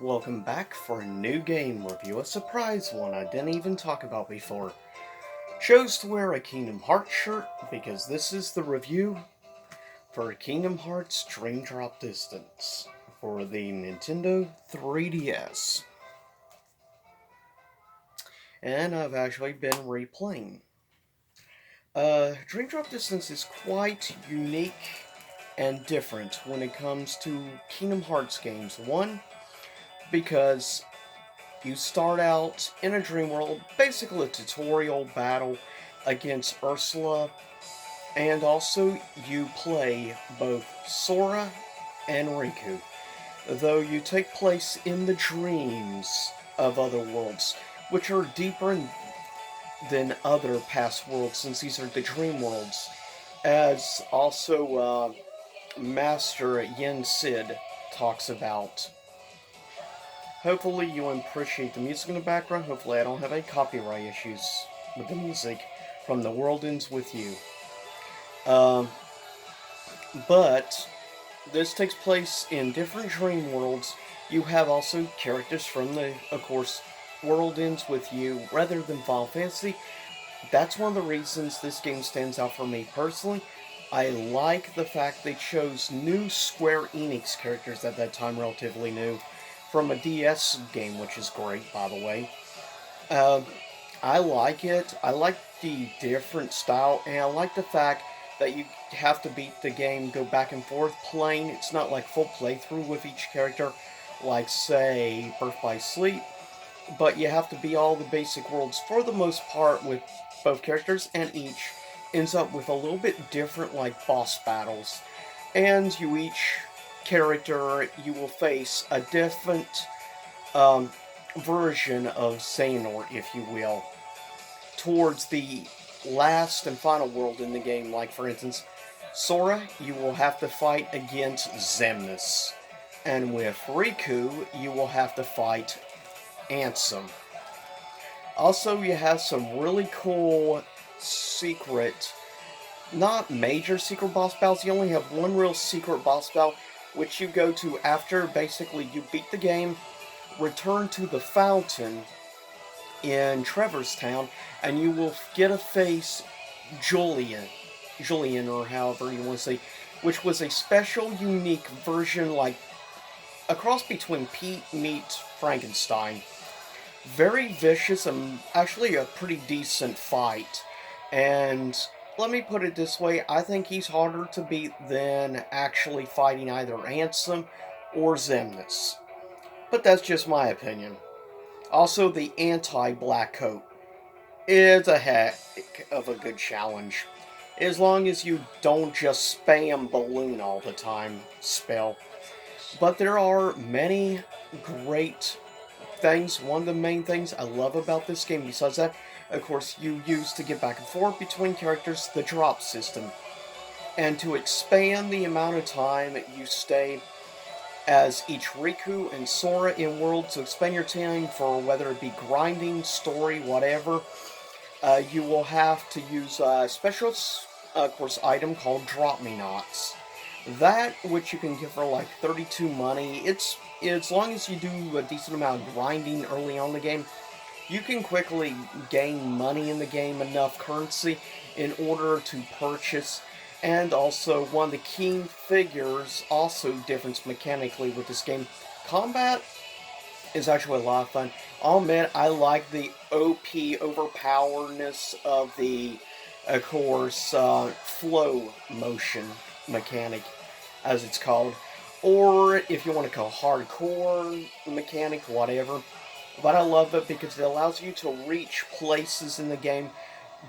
Welcome back for a new game review, a surprise one I didn't even talk about before. Chose to wear a Kingdom Hearts shirt because this is the review for Kingdom Hearts Dream Drop Distance for the Nintendo 3DS. And I've actually been replaying. Dream Drop Distance is quite unique and different when it comes to Kingdom Hearts games. One, because you start out in a dream world, basically a tutorial battle against Ursula, and also you play both Sora and Riku, though you take place in the dreams of other worlds, which are than other past worlds since these are the dream worlds, as also Master Yen Sid talks about. Hopefully you appreciate the music in the background. Hopefully I don't have any copyright issues with the music from The World Ends With You. Um, but this takes place in different dream worlds. You have also characters from of course, World Ends With You rather than Final Fantasy. That's one of the reasons this game stands out for me personally. I like the fact they chose new Square Enix characters at that time, relatively new, from a DS game, which is great, by the way. Uh, I like it. I like the different style, and I like the fact that you have to beat the game, go back and forth playing. It's not like full playthrough with each character, like, say, Birth by Sleep, but you have to beat all the basic worlds for the most part with both characters, and each ends up with a little bit different, like, boss battles. And each character, you will face a different um, version of Xehanort, if you will, towards the last and final world in the game. Like, for instance, Sora, you will have to fight against Xemnas. And with Riku, you will have to fight Ansem. Also, you have some really cool secret, not major secret boss battles. You only have one real secret boss battle, which you go to after basically you beat the game, return to the fountain in Trevor's Town, and you will get a face Julian, or however you want to say, which was a special, unique version, like a cross between Pete meets Frankenstein. Very vicious and actually a pretty decent fight. And let me put it this way, I think he's harder to beat than actually fighting either Ansem or Xemnas. But that's just my opinion. Also, the anti-black coat is a heck of a good challenge. As long as you don't just spam balloon all the time, spell. But there are many great things. One of the main things I love about this game, besides that, of course, you use to get back and forth between characters, the drop system. And to expand the amount of time you stay as each Riku and Sora in world, to expend your time for whether it be grinding, story, whatever, you will have to use a special, of course, item called Drop Me Nots. That, which you can get for like 32 money, it's as long as you do a decent amount of grinding early on in the game, you can quickly gain money in the game, enough currency, in order to purchase. And also, one of the key figures, also difference mechanically with this game, combat is actually a lot of fun. I'll admit, I like the OP overpowerness of the, of course, flow motion mechanic, as it's called. Or if you want to call hardcore mechanic, whatever. But I love it because it allows you to reach places in the game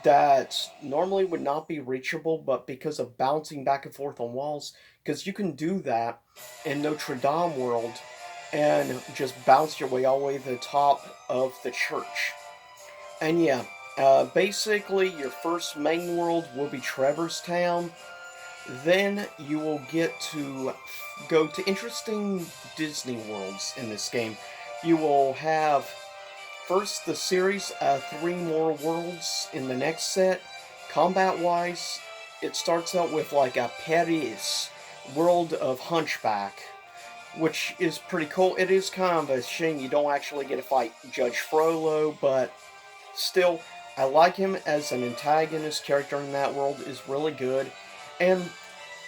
that normally would not be reachable, but because of bouncing back and forth on walls, because you can do that in Notre Dame World and just bounce your way all the way to the top of the church. And yeah, basically your first main world will be Trevor's Town. Then you will get to go to interesting Disney worlds in this game. You will have first the series, 3 more worlds in the next set. Combat wise, it starts out with like a Paris world of Hunchback. which is pretty cool. It is kind of a shame you don't actually get to fight Judge Frollo, but still, I like him as an antagonist character in that world, is really good. And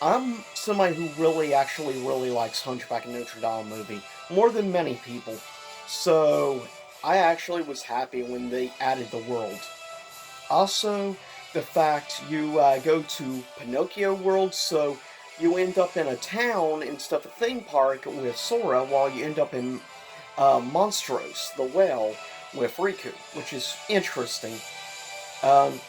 I'm somebody who really likes Hunchback of Notre Dame movie, more than many people. So, I actually was happy when they added the world. Also, the fact you go to Pinocchio World, so you end up in a town instead of a theme park with Sora, while you end up in Monstros, the well, with Riku, which is interesting. Um,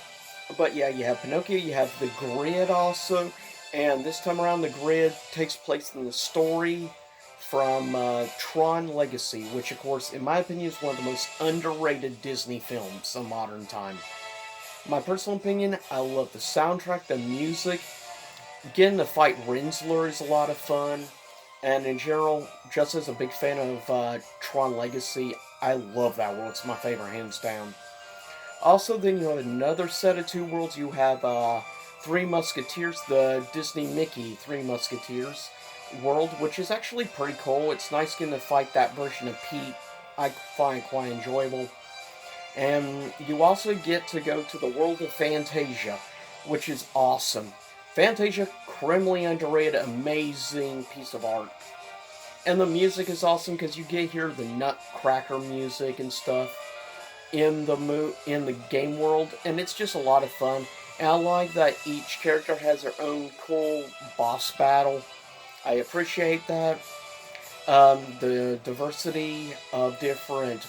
but yeah, you have Pinocchio, you have the grid also, and this time around the grid takes place in the story from Tron Legacy, which of course, in my opinion, is one of the most underrated Disney films of modern time. My personal opinion, I love the soundtrack, the music. Getting to fight Rinsler is a lot of fun. And in general, just as a big fan of Tron Legacy, I love that world. It's my favorite, hands down. Also, then you have another set of two worlds. You have Three Musketeers, the Disney Mickey Three Musketeers world, which is actually pretty cool. It's nice getting to fight that version of Pete. I find quite enjoyable. And you also get to go to the world of Fantasia, which is awesome. Fantasia, criminally underrated, amazing piece of art. And the music is awesome because you get to hear the Nutcracker music and stuff in the game world, and it's just a lot of fun. And I like that each character has their own cool boss battle. I appreciate that. The diversity of different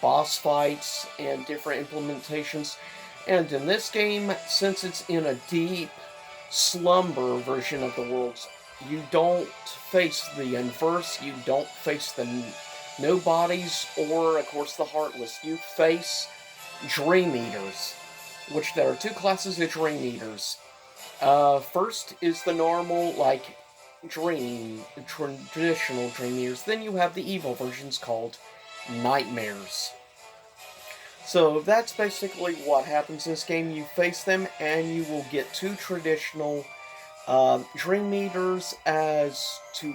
boss fights and different implementations. And in this game, since it's in a deep slumber version of the worlds, you don't face the inverse, you don't face the nobodies, or, of course, the heartless. You face Dream Eaters, which there are two classes of Dream Eaters. First is the normal, like, traditional Dream Eaters. Then you have the evil versions called Nightmares. So that's basically what happens in this game. You face them, and you will get two traditional Dream Eaters as to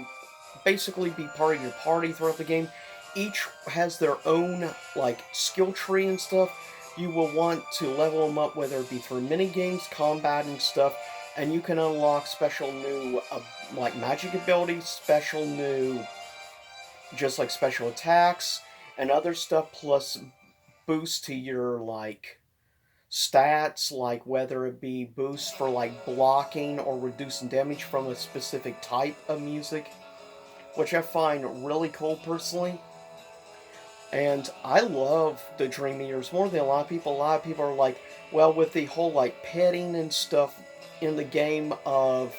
basically be part of your party throughout the game. Each has their own like skill tree and stuff. You will want to level them up, whether it be through mini games, combat, and stuff. And you can unlock special new like magic abilities, special new just like special attacks and other stuff, plus boost to your like stats, like whether it be boosts for like blocking or reducing damage from a specific type of music, which I find really cool personally. And I love the Dream Eaters more than a lot of people. A lot of people are like, well, with the whole like petting and stuff in the game of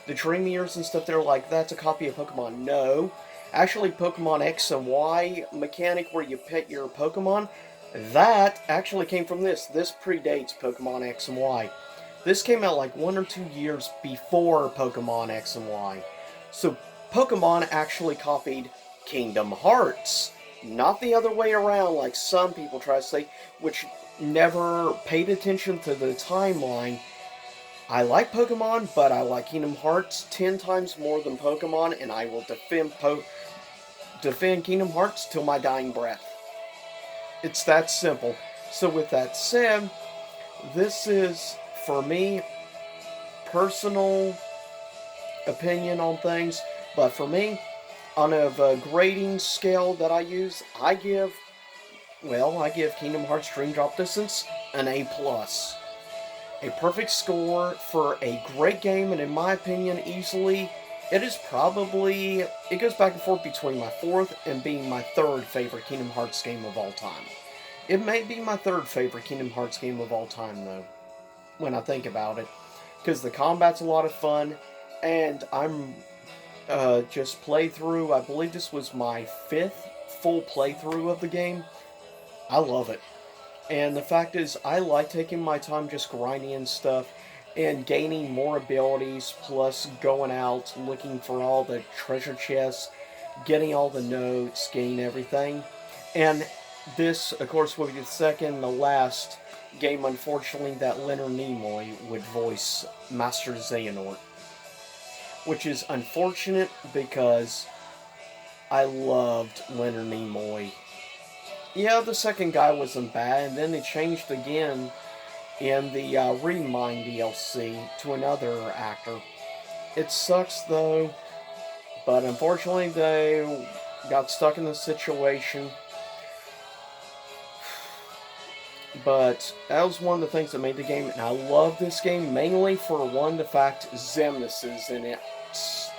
the Dream Eaters and stuff, they're like, that's a copy of Pokemon. No. Actually, Pokemon X and Y mechanic where you pet your Pokemon, that actually came from this. This predates Pokemon X and Y. This came out like 1 or 2 years before Pokemon X and Y. So Pokemon actually copied Kingdom Hearts. Not the other way around like some people try to say, which never paid attention to the timeline. I like Pokemon, but I like Kingdom Hearts 10 times more than Pokemon, and I will defend Kingdom Hearts till my dying breath. It's that simple. So with that said, this is, for me, personal opinion on things, but for me, on a grading scale that I use, I give Kingdom Hearts Dream Drop Distance an A+. A perfect score for a great game, and in my opinion, easily, it goes back and forth between my fourth and being my third favorite Kingdom Hearts game of all time. It may be my third favorite Kingdom Hearts game of all time, though, when I think about it, because the combat's a lot of fun, and I'm just playthrough. I believe this was my 5th full playthrough of the game. I love it. And the fact is, I like taking my time just grinding and stuff and gaining more abilities, plus going out looking for all the treasure chests, getting all the notes, getting everything. And this, of course, will be the last game, unfortunately, that Leonard Nimoy would voice Master Xehanort. which is unfortunate because I loved Leonard Nimoy. Yeah, the second guy wasn't bad, and then they changed again in the Remind DLC to another actor. It sucks though, but unfortunately they got stuck in the situation. But that was one of the things that made the game, and I love this game mainly for one, the fact Xemnas is in it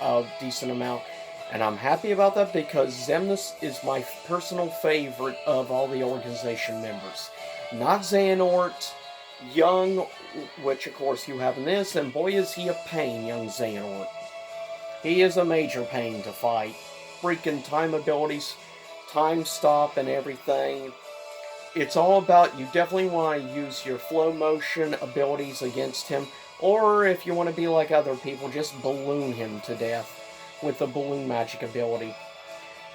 a decent amount. And I'm happy about that because Xemnas is my personal favorite of all the organization members. Not Xehanort, young, which of course you have in this, and boy is he a pain, young Xehanort. He is a major pain to fight. Freaking time abilities, time stop and everything. It's all about, you definitely want to use your flow motion abilities against him, or if you want to be like other people, just balloon him to death with the balloon magic ability.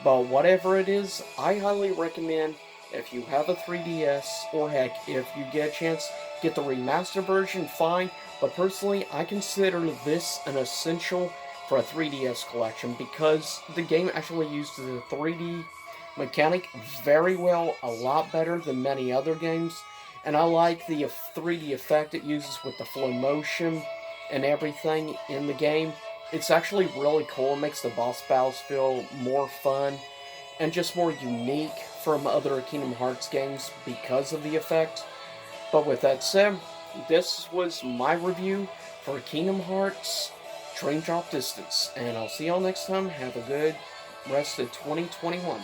But whatever it is, I highly recommend, if you have a 3DS, or heck, if you get a chance, get the remastered version, fine. But personally, I consider this an essential for a 3DS collection because the game actually uses the 3D mechanic very well, a lot better than many other games. And I like the 3D effect it uses with the flow motion and everything in the game. It's actually really cool. It makes the boss battles feel more fun and just more unique from other Kingdom Hearts games because of the effect. But with that said, this was my review for Kingdom Hearts Dream Drop Distance. And I'll see y'all next time. Have a good rest of 2021.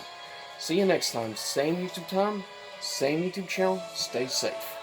See you next time. Same YouTube time, same YouTube channel. Stay safe.